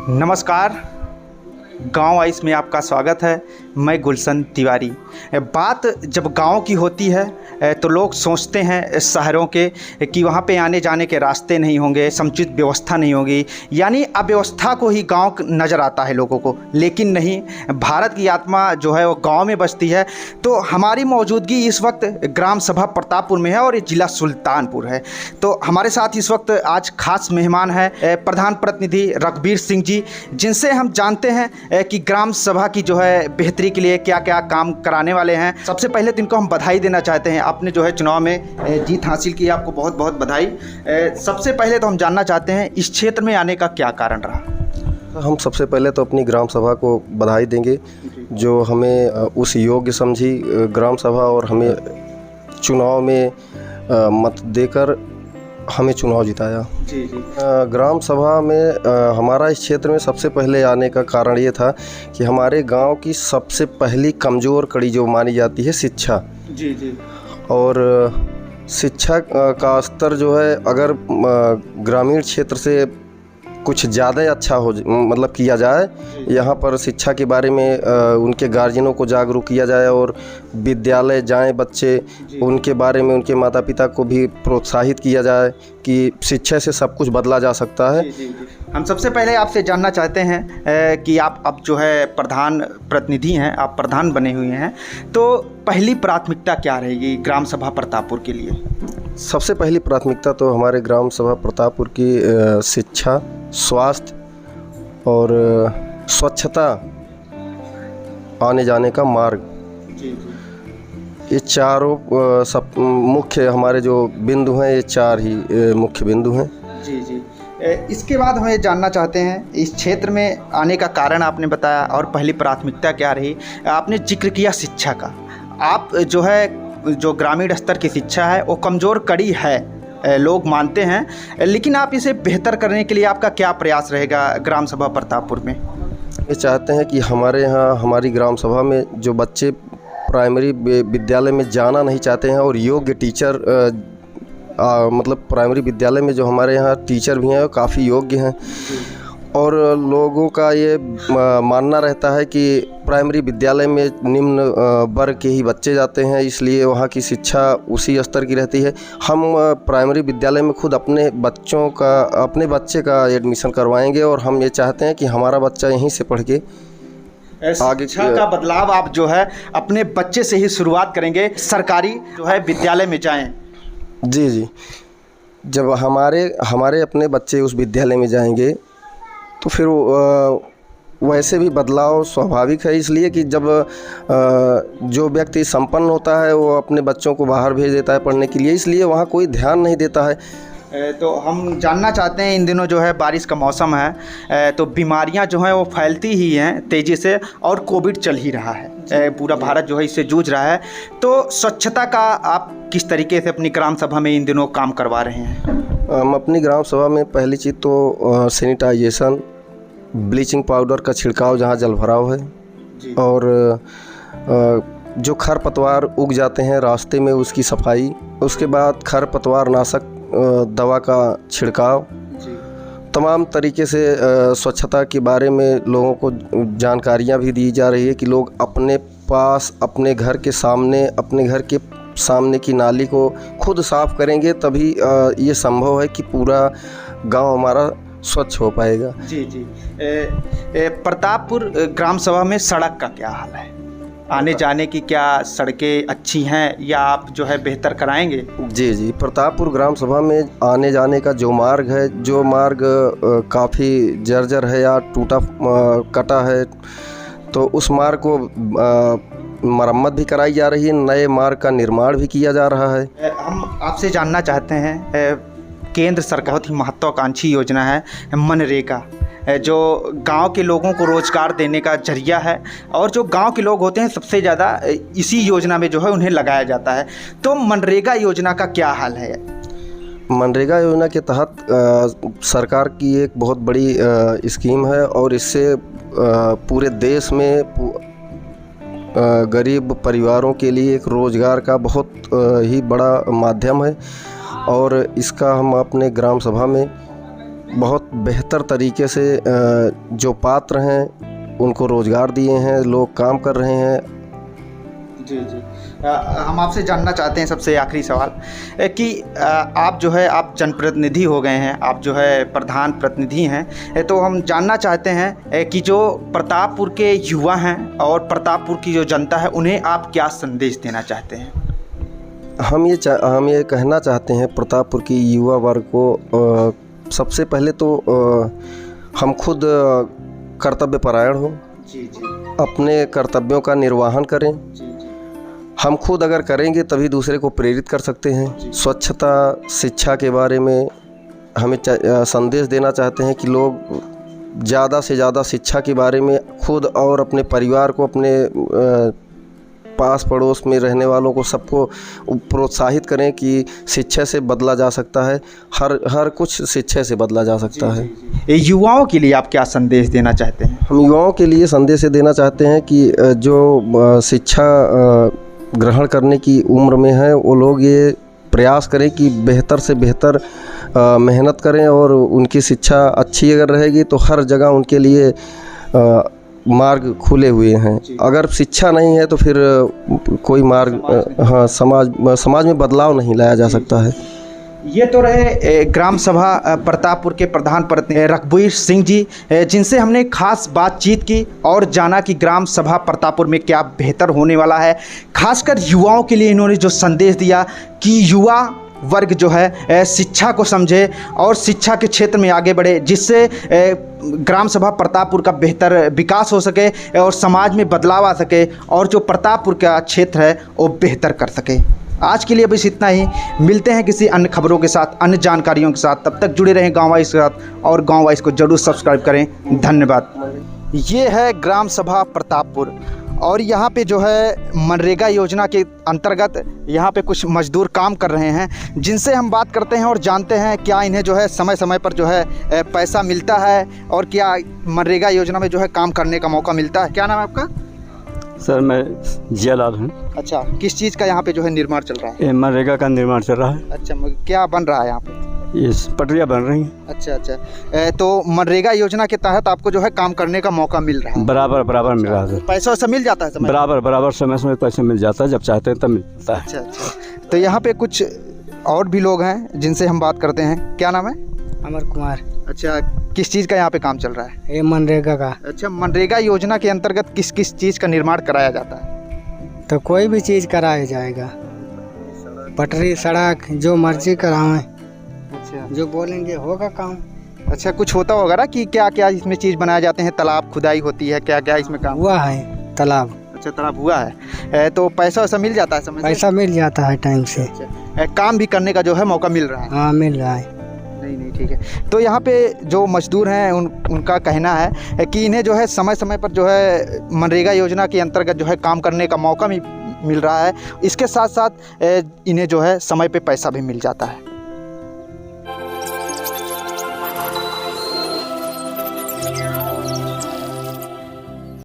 नमस्कार, गांव वाइस में आपका स्वागत है। मैं गुलशन तिवारी। बात जब गांव की होती है तो लोग सोचते हैं शहरों के कि वहां पे आने जाने के रास्ते नहीं होंगे, समुचित व्यवस्था नहीं होगी, यानी अव्यवस्था को ही गांव नज़र आता है लोगों को। लेकिन नहीं, भारत की आत्मा जो है वो गांव में बसती है। तो हमारी मौजूदगी इस वक्त ग्राम सभा प्रतापपुर में है और ये ज़िला सुल्तानपुर है। तो हमारे साथ इस वक्त आज खास मेहमान है प्रधान प्रतिनिधि रघुवीर सिंह जी, जिनसे हम जानते हैं कि ग्राम सभा की जो है बेहतरी के लिए क्या क्या काम कराने वाले हैं। सबसे पहले तो इनको हम बधाई देना चाहते हैं। आपने जो है चुनाव में जीत हासिल की, आपको बहुत बहुत बधाई। सबसे पहले तो हम जानना चाहते हैं इस क्षेत्र में आने का क्या कारण रहा। हम सबसे पहले तो अपनी ग्राम सभा को बधाई देंगे जो हमें उस योग्य समझी ग्राम सभा और हमें चुनाव में मत देकर हमें चुनाव जिताया। जी जी। ग्राम सभा में हमारा इस क्षेत्र में सबसे पहले आने का कारण ये था कि हमारे गांव की सबसे पहली कमज़ोर कड़ी जो मानी जाती है शिक्षा। जी जी। और शिक्षा का स्तर जो है अगर ग्रामीण क्षेत्र से कुछ ज़्यादा अच्छा हो मतलब किया जाए, यहाँ पर शिक्षा के बारे में उनके गार्जियनों को जागरूक किया जाए और विद्यालय जाएं बच्चे, उनके बारे में उनके माता पिता को भी प्रोत्साहित किया जाए कि शिक्षा से सब कुछ बदला जा सकता है। हम सबसे पहले आपसे जानना चाहते हैं कि आप अब जो है प्रधान प्रतिनिधि हैं, आप प्रधान बने हुए हैं, तो पहली प्राथमिकता क्या रहेगी ग्राम सभा प्रतापपुर के लिए? सबसे पहली प्राथमिकता तो हमारे ग्राम सभा प्रतापपुर की शिक्षा, स्वास्थ्य और स्वच्छता, आने जाने का मार्ग, ये चारों सब मुख्य हमारे जो बिंदु हैं, ये चार ही मुख्य बिंदु हैं। जी जी। इसके बाद हम ये जानना चाहते हैं इस क्षेत्र में आने का कारण आपने बताया और पहली प्राथमिकता क्या रही। आपने जिक्र किया शिक्षा का। आप जो है जो ग्रामीण स्तर की शिक्षा है वो कमज़ोर कड़ी है, लोग मानते हैं, लेकिन आप इसे बेहतर करने के लिए आपका क्या प्रयास रहेगा ग्राम सभा प्रतापपुर में? ये चाहते हैं कि हमारे यहाँ हमारी ग्राम सभा में जो बच्चे प्राइमरी विद्यालय में जाना नहीं चाहते हैं और योग्य टीचर मतलब प्राइमरी विद्यालय में जो हमारे यहाँ टीचर भी हैं वो काफ़ी योग्य हैं और लोगों का ये मानना रहता है कि प्राइमरी विद्यालय में निम्न वर्ग के ही बच्चे जाते हैं, इसलिए वहाँ की शिक्षा उसी स्तर की रहती है। हम प्राइमरी विद्यालय में खुद अपने बच्चे का एडमिशन करवाएंगे और हम ये चाहते हैं कि हमारा बच्चा यहीं से पढ़ के आगे शिक्षा का बदलाव आप जो है अपने बच्चे से ही शुरुआत करेंगे, सरकारी जो है विद्यालय में जाएं। जी जी। जब हमारे अपने बच्चे उस विद्यालय में जाएंगे तो फिर वैसे भी बदलाव स्वाभाविक है, इसलिए कि जब जो व्यक्ति संपन्न होता है वो अपने बच्चों को बाहर भेज देता है पढ़ने के लिए, इसलिए वहाँ कोई ध्यान नहीं देता है। तो हम जानना चाहते हैं, इन दिनों जो है बारिश का मौसम है तो बीमारियां जो हैं वो फैलती ही हैं तेज़ी से और कोविड चल ही रहा है, पूरा भारत जो है इससे जूझ रहा है। तो स्वच्छता का आप किस तरीके से अपनी ग्राम सभा में इन दिनों काम करवा रहे हैं? हम अपनी ग्राम सभा में पहली चीज़ तो सैनिटाइजेशन, ब्लीचिंग पाउडर का छिड़काव जहाँ जल भराव है और जो खरपतवार उग जाते हैं रास्ते में उसकी सफाई, उसके बाद खरपतवार नाशक दवा का छिड़काव, तमाम तरीके से स्वच्छता के बारे में लोगों को जानकारियाँ भी दी जा रही है कि लोग अपने पास, अपने घर के सामने की नाली को खुद साफ़ करेंगे तभी ये संभव है कि पूरा गांव हमारा स्वच्छ हो पाएगा। जी जी। प्रतापपुर ग्राम सभा में सड़क का क्या हाल है? आने जाने की क्या सड़कें अच्छी हैं या आप जो है बेहतर कराएंगे? जी जी। प्रतापपुर ग्राम सभा में आने जाने का जो मार्ग है, जो मार्ग काफ़ी जर्जर है या टूटा कटा है, तो उस मार्ग को मरम्मत भी कराई जा रही है, नए मार्ग का निर्माण भी किया जा रहा है। हम आपसे जानना चाहते हैं, केंद्र सरकार बहुत ही महत्वाकांक्षी योजना है मनरेगा, जो गांव के लोगों को रोज़गार देने का जरिया है और जो गांव के लोग होते हैं सबसे ज़्यादा इसी योजना में जो है उन्हें लगाया जाता है। तो मनरेगा योजना का क्या हाल है? मनरेगा योजना के तहत सरकार की एक बहुत बड़ी स्कीम है और इससे पूरे देश में गरीब परिवारों के लिए एक रोज़गार का बहुत ही बड़ा माध्यम है और इसका हम अपने ग्राम सभा में बहुत बेहतर तरीके से जो पात्र हैं उनको रोज़गार दिए हैं, लोग काम कर रहे हैं। जी जी। हम आपसे जानना चाहते हैं सबसे आखिरी सवाल कि आप जो है आप जनप्रतिनिधि हो गए हैं, आप जो है प्रधान प्रतिनिधि हैं, तो हम जानना चाहते हैं कि जो प्रतापपुर के युवा हैं और प्रतापपुर की जो जनता है उन्हें आप क्या संदेश देना चाहते हैं? हम ये कहना चाहते हैं प्रतापपुर की युवा वर्ग को, सबसे पहले तो हम खुद कर्तव्यपरायण हो, जी जी, अपने कर्तव्यों का निर्वहन करें। जी जी, हम खुद अगर करेंगे तभी दूसरे को प्रेरित कर सकते हैं। स्वच्छता, शिक्षा के बारे में हमें संदेश देना चाहते हैं कि लोग ज़्यादा से ज़्यादा शिक्षा के बारे में खुद और अपने परिवार को, अपने पास पड़ोस में रहने वालों को, सबको प्रोत्साहित करें कि शिक्षा से बदला जा सकता है। हर कुछ शिक्षा से बदला जा सकता है। युवाओं के लिए आप क्या संदेश देना चाहते हैं? हम युवाओं के लिए संदेश देना चाहते हैं कि जो शिक्षा ग्रहण करने की उम्र में है वो लोग ये प्रयास करें कि बेहतर से बेहतर मेहनत करें, और उनकी शिक्षा अच्छी अगर रहेगी तो हर जगह उनके लिए मार्ग खुले हुए हैं। अगर शिक्षा नहीं है तो फिर कोई मार्ग, हाँ, समाज में बदलाव नहीं लाया जा सकता है। ये तो रहे ग्राम सभा प्रतापपुर के प्रधान प्रतिनिधि रघुवीर सिंह जी, जिनसे हमने खास बातचीत की और जाना कि ग्राम सभा प्रतापपुर में क्या बेहतर होने वाला है। खासकर युवाओं के लिए इन्होंने जो संदेश दिया कि युवा वर्ग जो है शिक्षा को समझे और शिक्षा के क्षेत्र में आगे बढ़े, जिससे ग्राम सभा प्रतापपुर का बेहतर विकास हो सके और समाज में बदलाव आ सके और जो प्रतापपुर का क्षेत्र है वो बेहतर कर सके। आज के लिए बस इतना ही। मिलते हैं किसी अन्य खबरों के साथ, अन्य जानकारियों के साथ। तब तक जुड़े रहें गाँव वाइस के साथ और गाँव वाइस को जरूर सब्सक्राइब करें। धन्यवाद। ये है ग्राम सभा प्रतापपुर और यहाँ पे जो है मनरेगा योजना के अंतर्गत यहाँ पे कुछ मजदूर काम कर रहे हैं, जिनसे हम बात करते हैं और जानते हैं क्या इन्हें जो है समय समय पर जो है पैसा मिलता है और क्या मनरेगा योजना में जो है काम करने का मौका मिलता है। क्या नाम है आपका? सर मैं जियालाल हूँ। अच्छा, किस चीज़ का यहाँ पे जो है निर्माण चल रहा है? ये मनरेगा का निर्माण चल रहा है। अच्छा, क्या बन रहा है यहाँ पे? ये पटरियाँ बन रही हैं। अच्छा अच्छा, तो मनरेगा योजना के तहत आपको जो है काम करने का मौका मिल रहा है? बराबर मिल रहा है। पैसा वैसा मिल जाता है समय? बराबर समय पैसा मिल जाता है, जब चाहते हैं तब मिलता है। अच्छा अच्छा, तो यहाँ पे कुछ और भी लोग हैं जिनसे हम बात करते हैं। क्या नाम है? अमर कुमार। अच्छा, किस चीज़ का यहाँ पे काम चल रहा है? ये मनरेगा का। अच्छा, मनरेगा योजना के अंतर्गत किस किस चीज़ का निर्माण कराया जाता है? तो कोई भी चीज़ कराया जाएगा, पटरी, सड़क, जो मर्जी करावें। अच्छा, जो बोलेंगे होगा काम। अच्छा, कुछ होता होगा ना कि क्या क्या इसमें चीज़ बनाए जाते हैं? तालाब खुदाई होती है, क्या क्या इसमें काम हुआ है? तालाब। अच्छा, तालाब हुआ है। तो पैसा वैसा मिल जाता है समय से? पैसा मिल जाता है टाइम से। अच्छा, काम भी करने का जो है मौका मिल रहा है? हाँ, मिल रहा है। नहीं ठीक है। तो यहाँ पे जो मजदूर हैं उनका कहना है कि इन्हें जो है समय समय पर जो है मनरेगा योजना के अंतर्गत जो है काम करने का मौका भी मिल रहा है। इसके साथ साथ इन्हें जो है समय पे पैसा भी मिल जाता है।